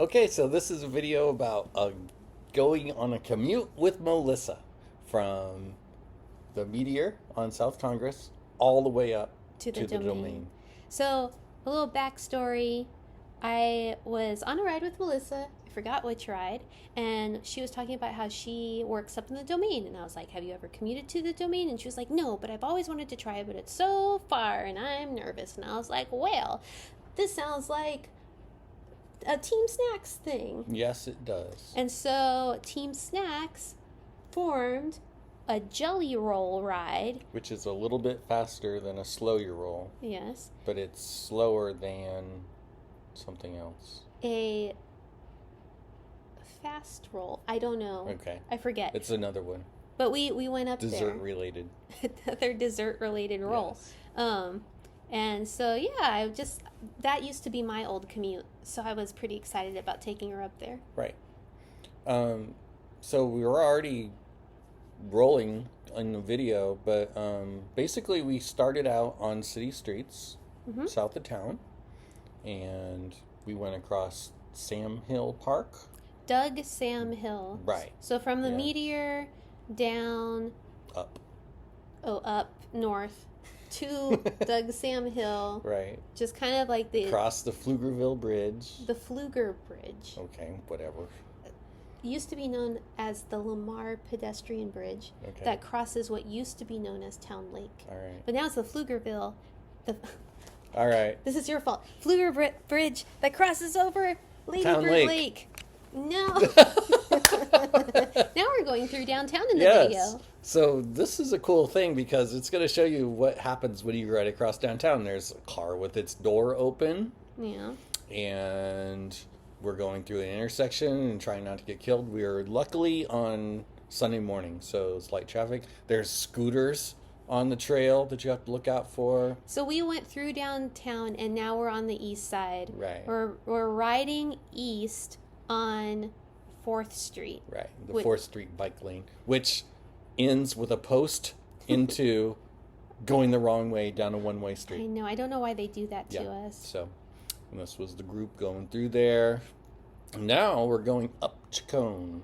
Okay, so this is a video about going on a commute with Melissa from the Meteor on South Congress all the way up to the to the domain. So, a little backstory. I was on a ride with Melissa. I forgot which ride. And she was talking about how she works up in the domain. And I was like, have you ever commuted to the domain? And she was like, no, but I've always wanted to try it, but it's so far and I'm nervous. And I was like, well, this sounds like a Team Snacks thing. Yes, it does. And so Team Snacks formed a jelly roll ride. Which is a little bit faster than a slow your roll. Yes. But it's slower than something else. A fast roll. I don't know. Okay. I forget. It's another one. But we went up Dessert there. related. Another dessert related roll. Yes. And so yeah, that used to be my old commute. So I was pretty excited about taking her up there. Right. So we were already rolling in the video, but basically we started out on city streets, south of town, and we went across Sam Hill Park. Doug Sam Hill. Right. So from the Meteor down... Up north to Doug Sam Hill. Right. Just kind of like across the Pflugerville Bridge. The Pfluger Bridge. Okay, whatever. Used to be known as the Lamar Pedestrian Bridge. Okay. That crosses what used to be known as Town Lake. All right. But now it's the Pflugerville. All right. This is your fault. Pfluger Bridge that crosses over Town Ladybird Lake. No. Now we're going through downtown in the video. So this is a cool thing because it's going to show you what happens when you ride across downtown. There's a car with its door open. Yeah. And we're going through an intersection and trying not to get killed. We are luckily on Sunday morning, so it's light traffic. There's scooters on the trail that you have to look out for. So we went through downtown and now we're on the east side. Right. We're riding east on 4th Street. Right. The 4th Street bike lane, which ends with a post into going the wrong way down a one-way street. I know. I don't know why they do that to us. So, and this was the group going through there. Now we're going up Chacon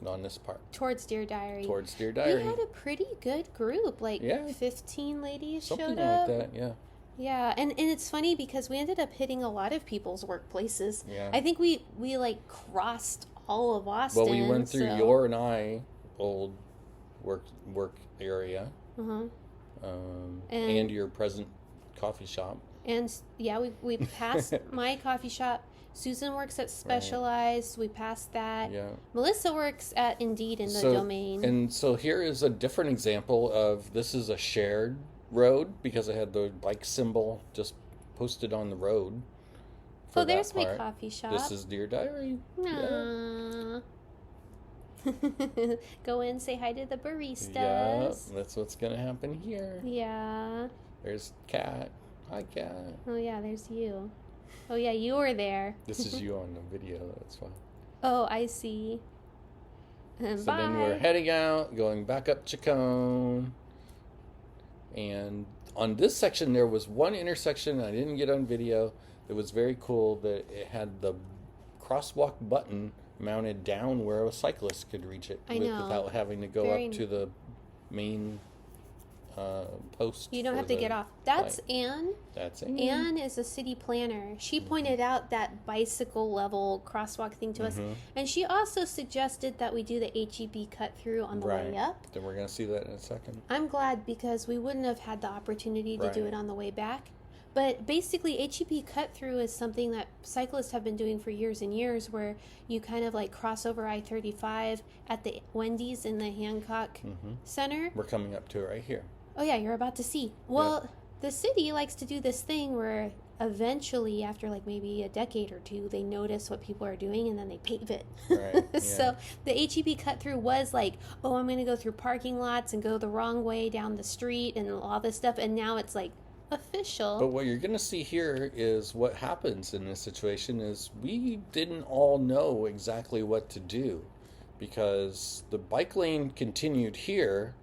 on this part. Towards Dear Diary. We had a pretty good group. Like 15 ladies Something showed up. like that, yeah. Yeah, and it's funny because we ended up hitting a lot of people's workplaces. Yeah. I think we like crossed all of Austin. Well, we went through your and I old work area. And your present coffee shop. And yeah, we passed my coffee shop. Susan works at Specialized. Right. We passed that. Yeah. Melissa works at Indeed in the domain. And so here is a different example of this is a shared road because I had the bike symbol just posted on the road. Oh, there's my coffee shop. This is Dear Diary. Aww. Yeah. Go in, say hi to the baristas. Yeah, that's what's going to happen here. Yeah. There's Kat. Hi, Kat. Oh, yeah, there's you. Oh, yeah, you were there. This is you on the video. That's fine. Oh, I see. And so then we're heading out, going back up Chacon. And on this section, there was one intersection I didn't get on video that was very cool, that it had the crosswalk button mounted down where a cyclist could reach it without having to go up to the main post. You don't have to get off. That's light. Anne. That's Anne. Anne is a city planner. She pointed out that bicycle level crosswalk thing to us. And she also suggested that we do the HEB Cut Through on the way up. Then we're going to see that in a second. I'm glad because we wouldn't have had the opportunity to do it on the way back. But basically, HEB Cut Through is something that cyclists have been doing for years and years, where you kind of like cross over I-35 at the Wendy's in the Hancock Center. We're coming up to it right here. Oh, yeah, you're about to see. Well, the city likes to do this thing where eventually, after like maybe a decade or two, they notice what people are doing and then they pave it. Right. So the HEB Cut Through was like, oh, I'm going to go through parking lots and go the wrong way down the street and all this stuff. And now it's like official. But what you're going to see here is what happens in this situation is we didn't all know exactly what to do. Because the bike lane continued here,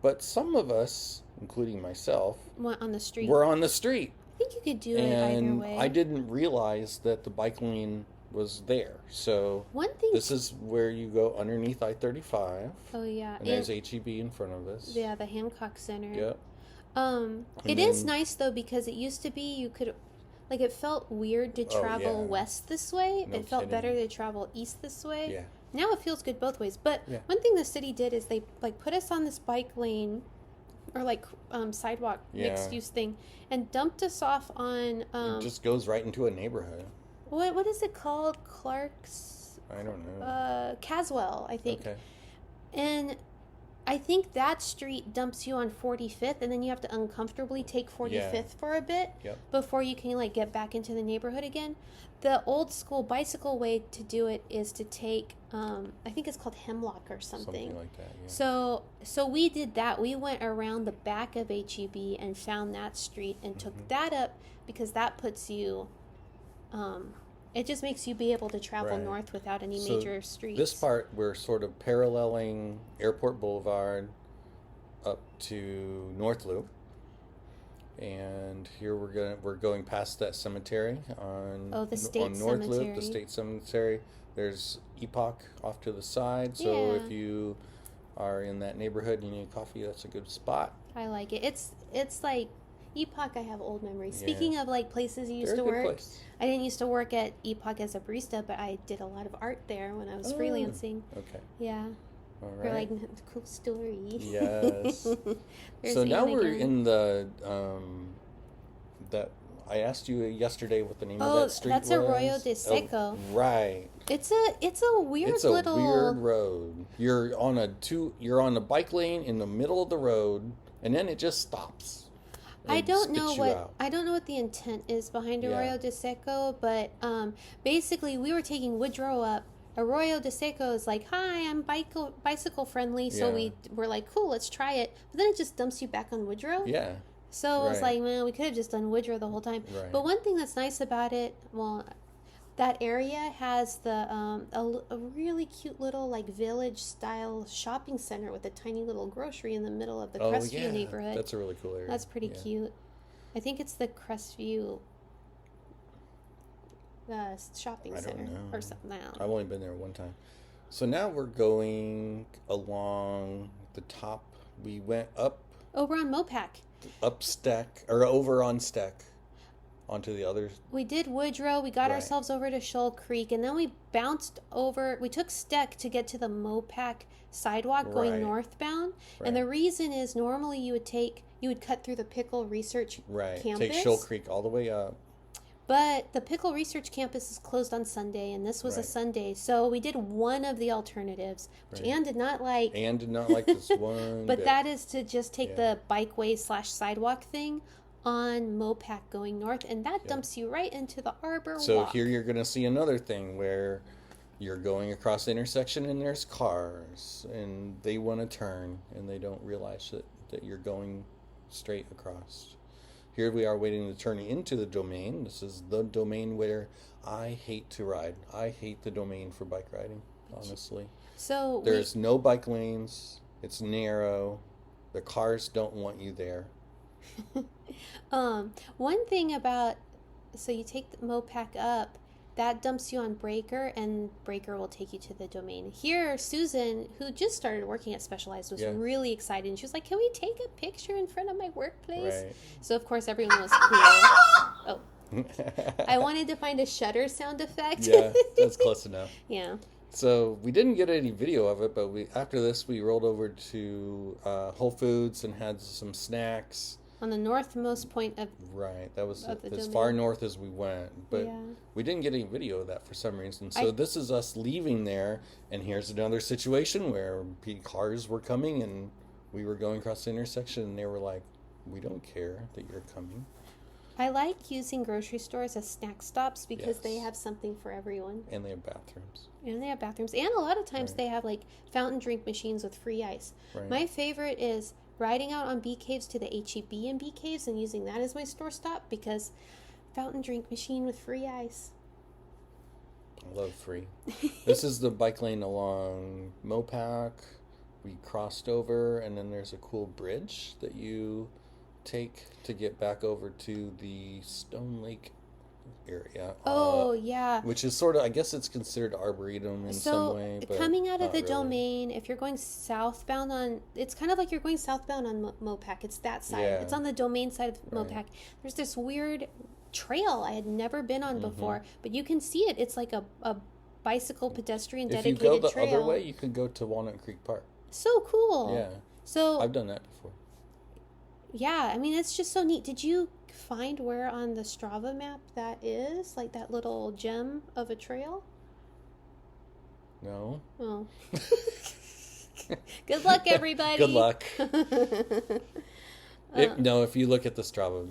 but some of us, including myself, went on the street. Were on the street. I think you could do it either way. I didn't realize that the bike lane was there. So One thing. this is where you go underneath I-35. Oh yeah, And there's HEB in front of us. Yeah, the Hancock Center. Yep. It is nice though because it used to be you could, like, it felt weird to travel west this way. No it felt kidding. better to travel east this way. Yeah. Now it feels good both ways. But one thing the city did is they like put us on this bike lane, or like sidewalk mixed use thing, and dumped us off on. It just goes right into a neighborhood. What is it called? Clark's. I don't know. Caswell, I think. Okay. And I think that street dumps you on 45th, and then you have to uncomfortably take 45th for a bit before you can like get back into the neighborhood again. The old school bicycle way to do it is to take, I think it's called Hemlock or something. Something like that, yeah. So we did that. We went around the back of HEB and found that street and took that up because that puts you, it just makes you be able to travel north without any major streets. This part, we're sort of paralleling Airport Boulevard up to North Loop. And here we're going past that cemetery on State North Cemetery. Loop, the State Cemetery. There's Epoch off to the side. So if you are in that neighborhood and you need coffee, that's a good spot. I like it. It's like Epoch. I have old memories. Speaking of like places you used to work, I didn't used to work at Epoch as a barista, but I did a lot of art there when I was freelancing. Okay. Yeah. All Or right. like cool story. Yes. So now we're in the that I asked you yesterday what the name of that street was. That's Arroyo de Seco. Oh, right. It's a weird weird road. You're on a bike lane in the middle of the road, and then it just stops. I don't know what the intent is behind Arroyo de Seco, but basically we were taking Woodrow up. Arroyo de Seco is like, hi, I'm bicycle friendly, so we were like, cool, let's try it. But then it just dumps you back on Woodrow. Yeah. So it was like, man, we could have just done Woodrow the whole time. Right. But one thing that's nice about it, that area has the a really cute little like village style shopping center with a tiny little grocery in the middle of the Crestview neighborhood. That's a really cool area. That's pretty cute. I think it's the Crestview shopping center or something. I've only been there one time. So now we're going along the top. We went up over on Mopac. Up Stack or over on Stack. Onto the others. We did Woodrow. We got ourselves over to Shoal Creek, and then we bounced over. We took Steck to get to the Mopac sidewalk going northbound. And the reason is normally you would cut through the Pickle Research campus. Take Shoal Creek all the way up. But the Pickle Research campus is closed on Sunday, and this was a Sunday, so we did one of the alternatives, which Anne did not like. Anne did not like this one. But that is to just take the bikeway/sidewalk thing on Mopac going north, and that dumps you right into the Arbor Walk. Here you're going to see another thing where you're going across the intersection and there's cars and they want to turn and they don't realize that you're going straight across. Here we are waiting to turn into the domain. This is the domain where I hate to ride. I hate the domain for bike riding, honestly. So there's no bike lanes. It's narrow. The cars don't want you there. One thing about, so you take the Mopac up, that dumps you on Breaker, and Breaker will take you to the domain. Here, Susan, who just started working at Specialized, was really excited, and she was like, can we take a picture in front of my workplace? Right. So, of course, everyone was cool. Oh. I wanted to find a shutter sound effect. Yeah, that's close enough. Yeah. So we didn't get any video of it, but after this we rolled over to Whole Foods and had some snacks. On the northmost point of that was as domain. far north as we went, but we didn't get any video of that for some reason. So this is us leaving there, and here's another situation where cars were coming and we were going across the intersection, and they were like, we don't care that you're coming. I like using grocery stores as snack stops because they have something for everyone. And they have bathrooms. And a lot of times they have like fountain drink machines with free ice. Right. My favorite is riding out on Bee Caves to the HEB and Bee Caves and using that as my store stop because fountain drink machine with free ice. I love free. This is the bike lane along Mopac. We crossed over, and then there's a cool bridge that you take to get back over to the Stone Lake area. Oh, yeah. Which is sort of, I guess it's considered arboretum in some way. But coming out of the not really. domain, if you're going southbound on, it's kind of like you're going southbound on Mopac. It's that side. Yeah. It's on the domain side of Mopac. Right. There's this weird trail I had never been on Mm-hmm. before, but you can see it. It's like a bicycle pedestrian If you dedicated go the trail. other way, you can go to Walnut Creek Park. So cool. Yeah. So I've done that before. yeah, I mean, it's just so neat. Did you find where on the Strava map that is? Like that little gem of a trail? No. Oh. Good luck, everybody. Good luck. No, if you look at the Strava,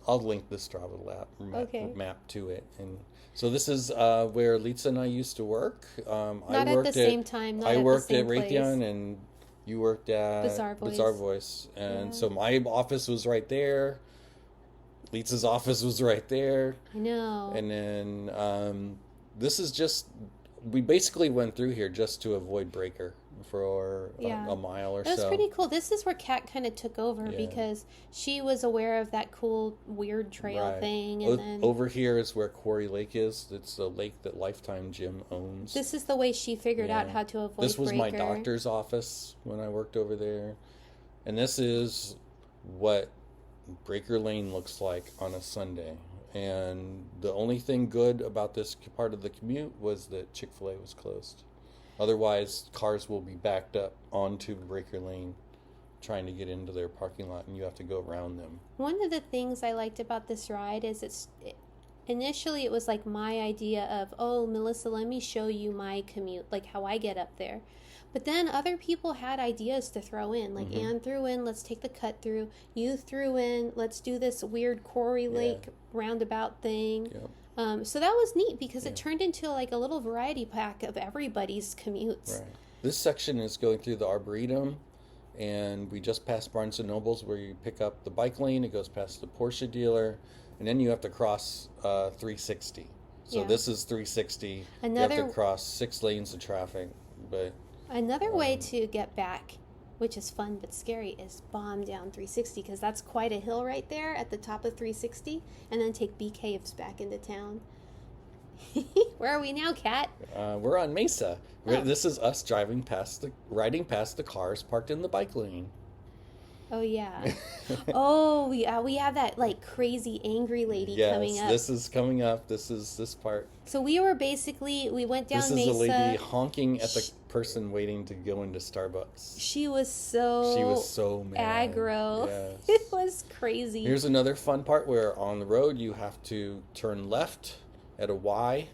I'll link the Strava map to it. And so this is where Litsa and I used to work. Not at the same time. Not I at worked the same at Raytheon, and you worked at Bizarre Voice. And Yeah. so my office was right there. Litsa's office was right there. I know. And then this is just, we basically went through here just to avoid Breaker for a mile or so. That was pretty cool. This is where Kat kind of took over Yeah. because she was aware of that cool, weird trail Right. thing. And then Over here is where Quarry Lake is. It's a lake that Lifetime Gym owns. this is the way she figured out Yeah. how to avoid This was my Breaker. doctor's office when I worked over there. And this is what Breaker Lane looks like on a Sunday. And the only thing good about this part of the commute was that Chick-fil-A was closed. Otherwise, cars will be backed up onto Breaker Lane trying to get into their parking lot, and you have to go around them. One of the things I liked about this ride is initially it was like my idea of, oh, Melissa, let me show you my commute, like how I get up there. But then other people had ideas to throw in. Like Anne threw in, let's take the cut through. You threw in, let's do this weird Quarry Lake roundabout thing. Yep. So that was neat because it turned into like a little variety pack of everybody's commutes. Right. This section is going through the Arboretum, and we just passed Barnes & Noble's where you pick up the bike lane. It goes past the Porsche dealer, and then you have to cross 360. So this is 360. You have to cross 6 lanes of traffic. But another way to get back, which is fun but scary, is bomb down 360 because that's quite a hill right there at the top of 360, and then take B Caves back into town. Where are we now, Kat? we're on Mesa. Oh. This is us riding past the cars parked in the bike lane. Oh yeah. Oh yeah, we have that like crazy angry lady coming up. This is coming up. This is this part. So we went down This Mesa. is a lady honking at the person waiting to go into Starbucks. She was so mad. aggro. Yes. It was crazy. Here's another fun part where on the road you have to turn left at a Y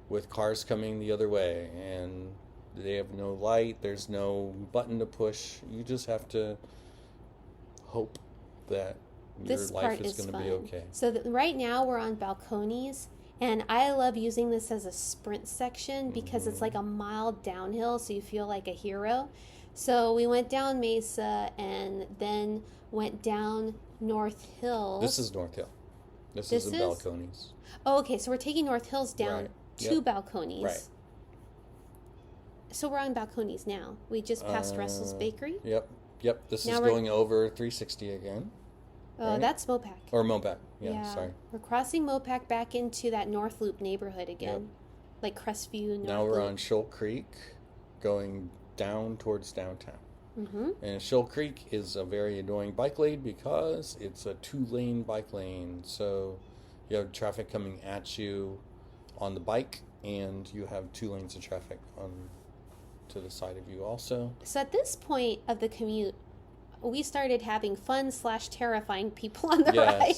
with cars coming the other way, and they have no light. There's no button to push. You just have to hope that This your part life is going to be okay. So right now we're on balconies, and I love using this as a sprint section because it's like a mile downhill, so you feel like a hero. So we went down Mesa and then went down North Hills. This is North Hill. This is the balconies. Oh, okay. So we're taking North Hills down Right. to balconies. Right. So we're on balconies now. We just passed Russell's Bakery. Yep. This Now is we're- going over 360 again. Oh, Right? that's Mopac. Or Mopac. Yeah, sorry. We're crossing Mopac back into that North Loop neighborhood again. Like Crestview, North Now we're Loop. on Shoal Creek, going down towards downtown. Mm-hmm. And Shoal Creek is a very annoying bike lane because it's a 2-lane bike lane. So you have traffic coming at you on the bike, and you have 2 lanes of traffic on to the side of you also. So at this point of the commute, we started having fun / terrifying people on the ride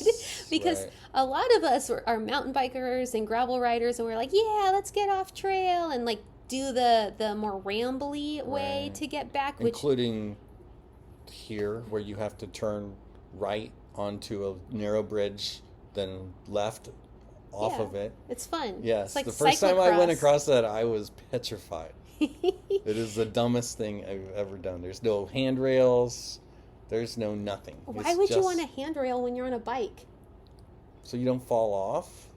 because a lot of us are mountain bikers and gravel riders, and we're like, yeah, let's get off trail and like do the more rambly way to get back, including here where you have to turn right onto a narrow bridge, then left off of it. It's fun. Yes, it's like the first time I went cyclocross. across that, I was petrified. It is the dumbest thing I've ever done. There's no handrails. There's no nothing. Why would you want a handrail when you're on a bike? So you don't fall off?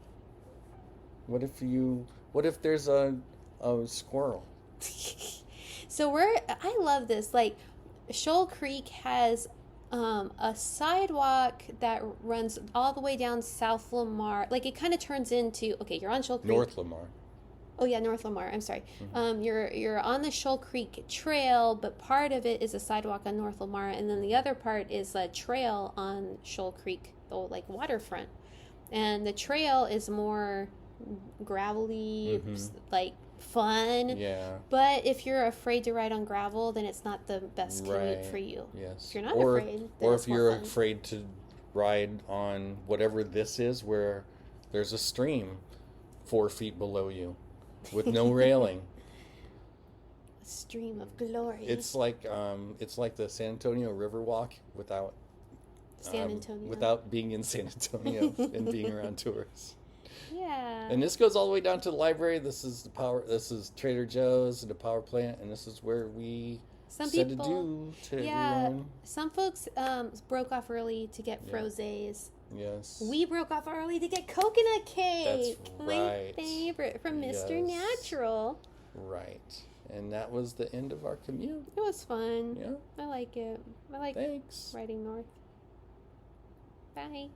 What if there's a squirrel? So I love this. Like, Shoal Creek has a sidewalk that runs all the way down South Lamar. Like it kind of turns into, okay, you're on Shoal Creek. North Lamar. Oh yeah, North Lamar. I'm sorry. Mm-hmm. You're on the Shoal Creek Trail, but part of it is a sidewalk on North Lamar, and then the other part is a trail on Shoal Creek, the like waterfront. And the trail is more gravelly, like fun. Yeah. But if you're afraid to ride on gravel, then it's not the best commute for you. Yes. If you're not afraid, then or it's if you're more fun. afraid to ride on whatever this is, where there's a stream 4 feet below you with no railing. A stream of glory. It's like the San Antonio Riverwalk without San Antonio. without being in San Antonio and being around tourists. Yeah. And this goes all the way down to the library. This is Trader Joe's and the power plant, and this is where we Some said people, to everyone. Some folks broke off early to get frosés. Yes. We broke off early to get coconut cake. That's My right. favorite from Mr. Natural. Right. And that was the end of our commute. It was fun. Yeah. I like it. I like Thanks. riding north. Bye.